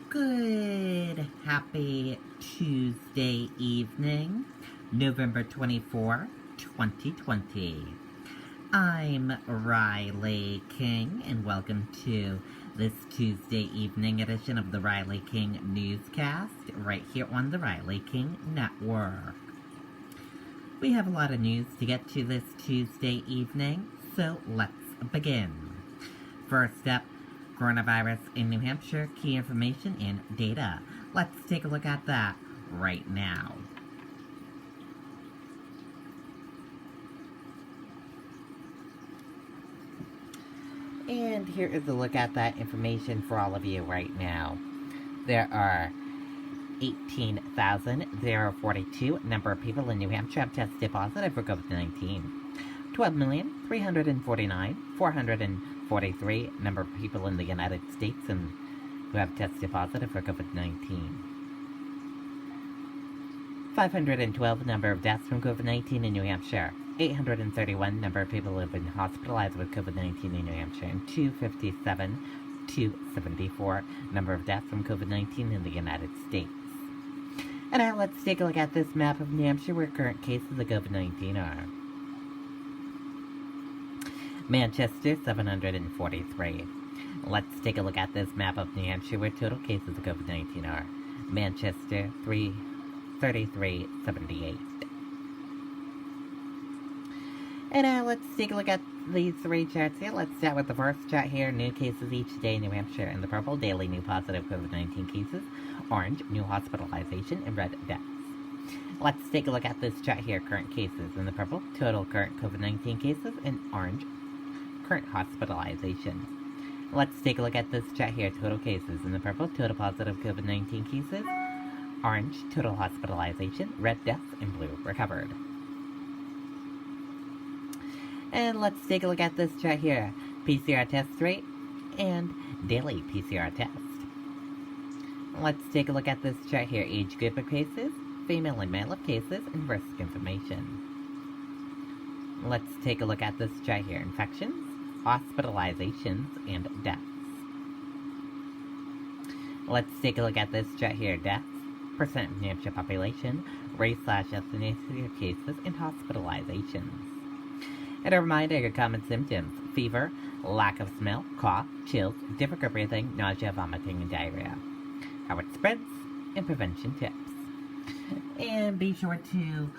Good, happy Tuesday evening, November 24, 2020. I'm Riley King, and welcome to this Tuesday evening edition of the Riley King Newscast, right here on the Riley King Network. We have a lot of news to get to this Tuesday evening, so let's begin. First up, coronavirus in New Hampshire, key information and data. Let's take a look at that right now. And here is a look at that information for all of you right now. There are 18,042 number of people in New Hampshire have tested positive for COVID-19. 12,349,443 number of people in the United States who have tested positive for COVID-19. 512 number of deaths from COVID-19 in New Hampshire. 831 number of people who have been hospitalized with COVID-19 in New Hampshire. And 274 number of deaths from COVID-19 in the United States. And now let's take a look at this map of New Hampshire where current cases of COVID-19 are. Manchester, 743. Let's take a look at this map of New Hampshire where total cases of COVID-19 are. Manchester, 3378. And now let's take a look at these three charts here. Let's start with the first chart here. New cases each day in New Hampshire. In the purple, daily new positive COVID-19 cases. Orange, new hospitalization. And red, deaths. Let's take a look at this chart here. Current cases. In the purple, total current COVID-19 cases. And orange, current hospitalization. Let's take a look at this chart here. Total cases. In the purple, total positive COVID-19 cases. Orange, total hospitalization. Red, deaths. And blue, recovered. And let's take a look at this chart here. PCR test rate and daily PCR test. Let's take a look at this chart here. Age group of cases, female and male of cases, and risk information. Let's take a look at this chart here. Infections, hospitalizations, and deaths. Let's take a look at this chart here. Deaths, percent of New Hampshire population, race/ethnicity of cases, and hospitalizations. And a reminder, your common symptoms: fever, lack of smell, cough, chills, difficult breathing, nausea, vomiting, and diarrhea. How it spreads, and prevention tips. And be sure to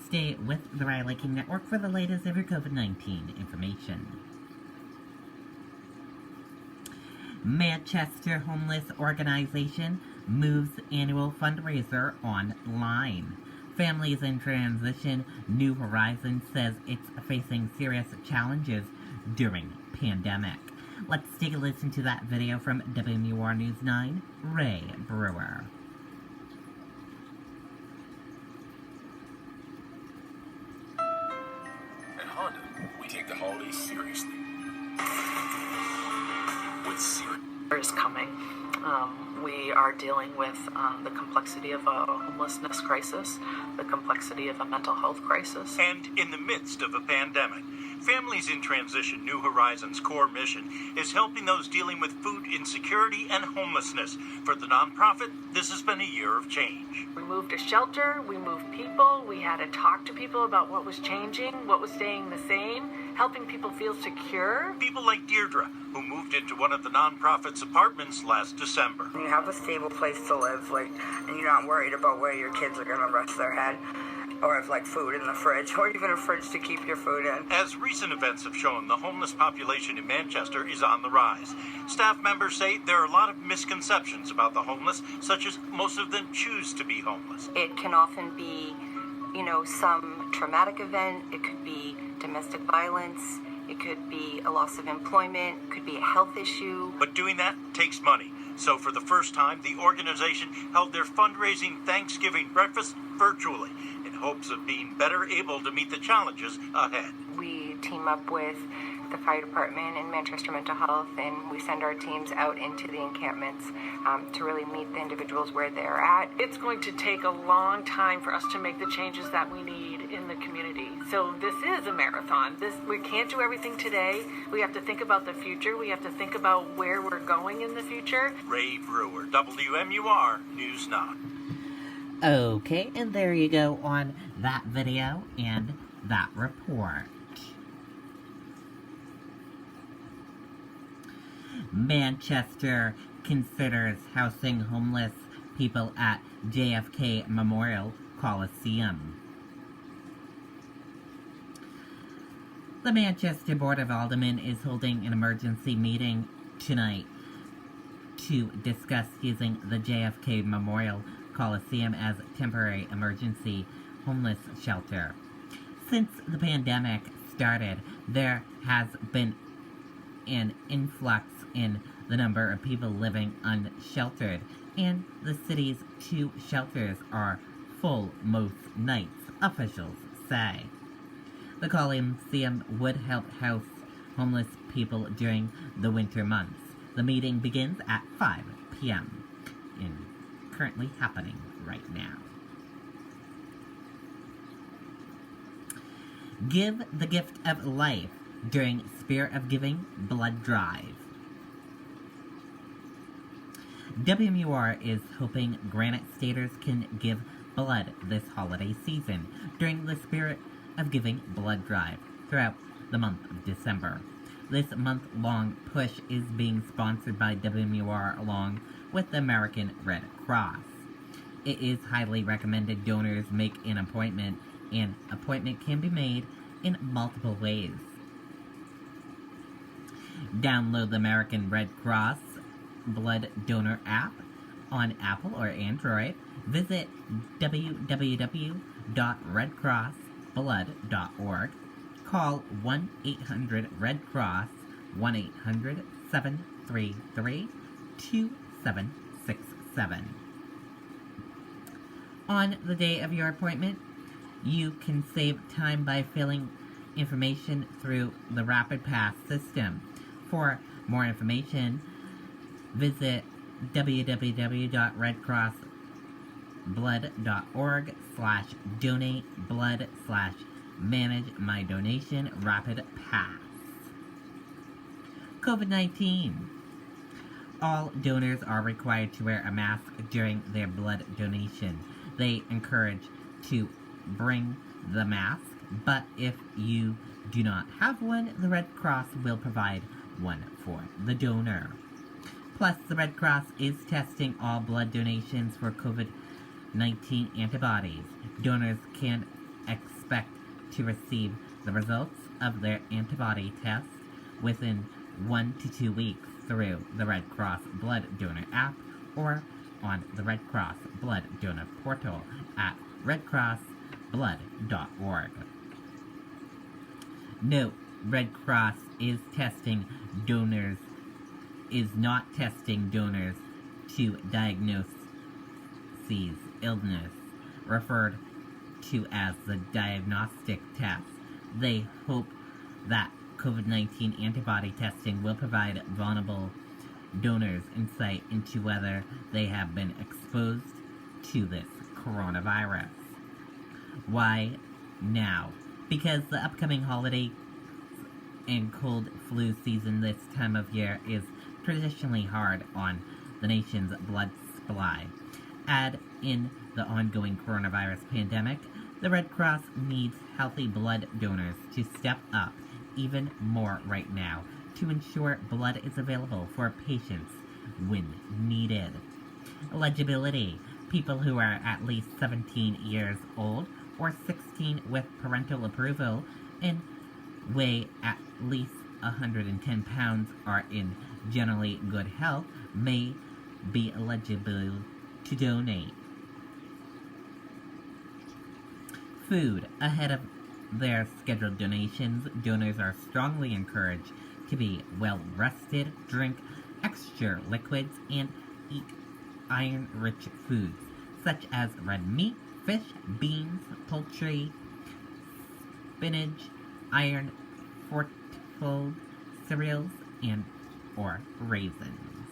stay with the Riley King Network for the latest of your COVID-19 information. Manchester Homeless Organization moves annual fundraiser online. Families in Transition New Horizons says it's facing serious challenges during pandemic. Let's take a listen to that video from WMUR News 9, Ray Brewer. At Honda, we take the holidays seriously. With is coming. We are dealing with the complexity of a homelessness crisis, the complexity of a mental health crisis. And in the midst of a pandemic, Families in Transition New Horizons' core mission is helping those dealing with food insecurity and homelessness. For the nonprofit, this has been a year of change. We moved a shelter, we moved people, we had to talk to people about what was changing, what was staying the same, helping people feel secure. People like Deirdre, who moved into one of the nonprofit's apartments last December. You have a stable place to live, and you're not worried about where your kids are going to rest their head, or have food in the fridge, or even a fridge to keep your food in. As recent events have shown, the homeless population in Manchester is on the rise. Staff members say there are a lot of misconceptions about the homeless, such as most of them choose to be homeless. It can often be, some traumatic event. It could be domestic violence. It could be a loss of employment. It could be a health issue. But doing that takes money. So for the first time, the organization held their fundraising Thanksgiving breakfast virtually in hopes of being better able to meet the challenges ahead. We team up with the fire department and Manchester Mental Health, and we send our teams out into the encampments to really meet the individuals where they're at. It's going to take a long time for us to make the changes that we need. in the community. So this is a marathon. We can't do everything today. We have to think about the future. We have to think about where we're going in the future. Ray Brewer, WMUR News 9. Okay, and there you go on that video and that report. Manchester considers housing homeless people at JFK Memorial Coliseum. The Manchester Board of Aldermen is holding an emergency meeting tonight to discuss using the JFK Memorial Coliseum as a temporary emergency homeless shelter. Since the pandemic started, there has been an influx in the number of people living unsheltered, and the city's 2 shelters are full most nights, officials say. The Coliseum would help house homeless people during the winter months. The meeting begins at 5 p.m. and currently happening right now. Give the gift of life during Spirit of Giving blood drive. WMUR is hoping Granite Staters can give blood this holiday season during the Spirit of Giving blood drive throughout the month of December. This month-long push is being sponsored by WMUR along with the American Red Cross. It is highly recommended donors make an appointment. An appointment can be made in multiple ways. Download the American Red Cross Blood Donor app on Apple or Android. Visit www.redcrossblood.org. Call 1-800-RED-CROSS, 1-800-733-2767. On the day of your appointment, you can save time by filling information through the Rapid Pass system. For more information, visit www.redcrossblood.org/donate-blood/manage my donation rapid pass. COVID-19. All donors are required to wear a mask during their blood donation. They encourage to bring the mask, but if you do not have one, the Red Cross will provide one for the donor. Plus, the Red Cross is testing all blood donations for COVID-19 antibodies. Donors can expect to receive the results of their antibody tests within 1 to 2 weeks through the Red Cross Blood Donor app or on the Red Cross Blood Donor portal at redcrossblood.org. Note, Red Cross is not testing donors to diagnose illness, referred to as the diagnostic test. They hope that COVID-19 antibody testing will provide vulnerable donors insight into whether they have been exposed to this coronavirus. Why now? Because the upcoming holiday and cold flu season this time of year is traditionally hard on the nation's blood supply. Add in the ongoing coronavirus pandemic, the Red Cross needs healthy blood donors to step up even more right now to ensure blood is available for patients when needed. Eligibility. People who are at least 17 years old or 16 with parental approval and weigh at least 110 pounds are in generally good health may be eligible to donate. Food. Ahead of their scheduled donations, donors are strongly encouraged to be well rested, drink extra liquids, and eat iron-rich foods such as red meat, fish, beans, poultry, spinach, iron fortified cereals, and or raisins.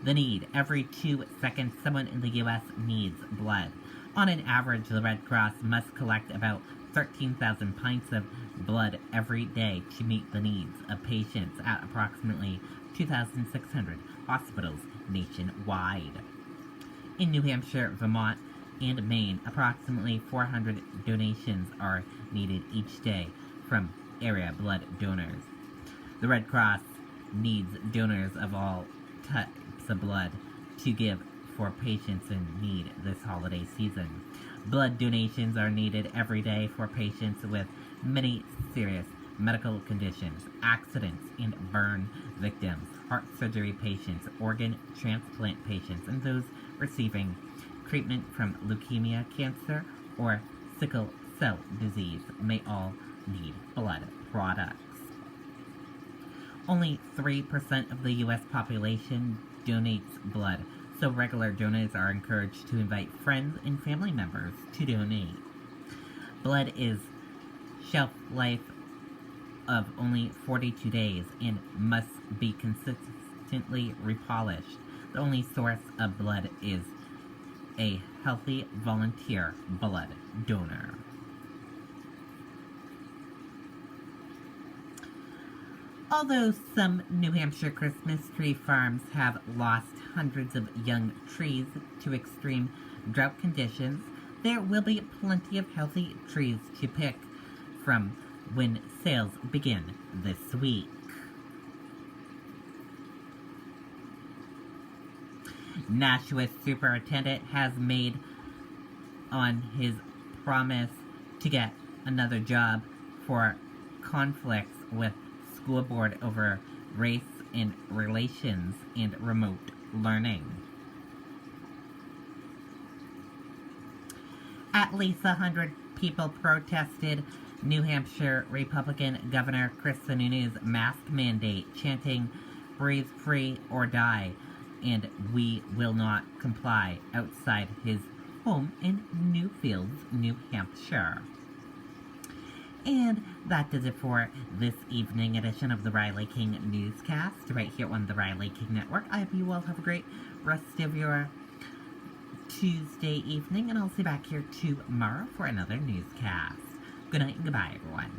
The need. Every 2 seconds, someone in the U.S. needs blood. On an average, the Red Cross must collect about 13,000 pints of blood every day to meet the needs of patients at approximately 2,600 hospitals nationwide. In New Hampshire, Vermont, and Maine, approximately 400 donations are needed each day from area blood donors. The Red Cross needs donors of all types of blood to give for patients in need this holiday season. Blood donations are needed every day for patients with many serious medical conditions, accidents and burn victims, heart surgery patients, organ transplant patients, and those receiving treatment from leukemia, cancer, or sickle cell disease may all need blood products. Only 3% of the U.S. population donates blood, so regular donors are encouraged to invite friends and family members to donate. Blood is shelf life of only 42 days and must be consistently repolished. The only source of blood is a healthy volunteer blood donor. Although some New Hampshire Christmas tree farms have lost hundreds of young trees to extreme drought conditions, there will be plenty of healthy trees to pick from when sales begin this week. Nashua Superintendent has made on his promise to get another job for conflicts with school board over race and relations and remote learning. At least 100 people protested New Hampshire Republican Governor Chris Sununu's mask mandate, chanting, "Breathe free or die," and "We will not comply," outside his home in Newfields, New Hampshire. And that does it for this evening edition of the Riley King Newscast, right here on the Riley King Network. I hope you all have a great rest of your Tuesday evening, and I'll see you back here tomorrow for another newscast. Good night and goodbye, everyone.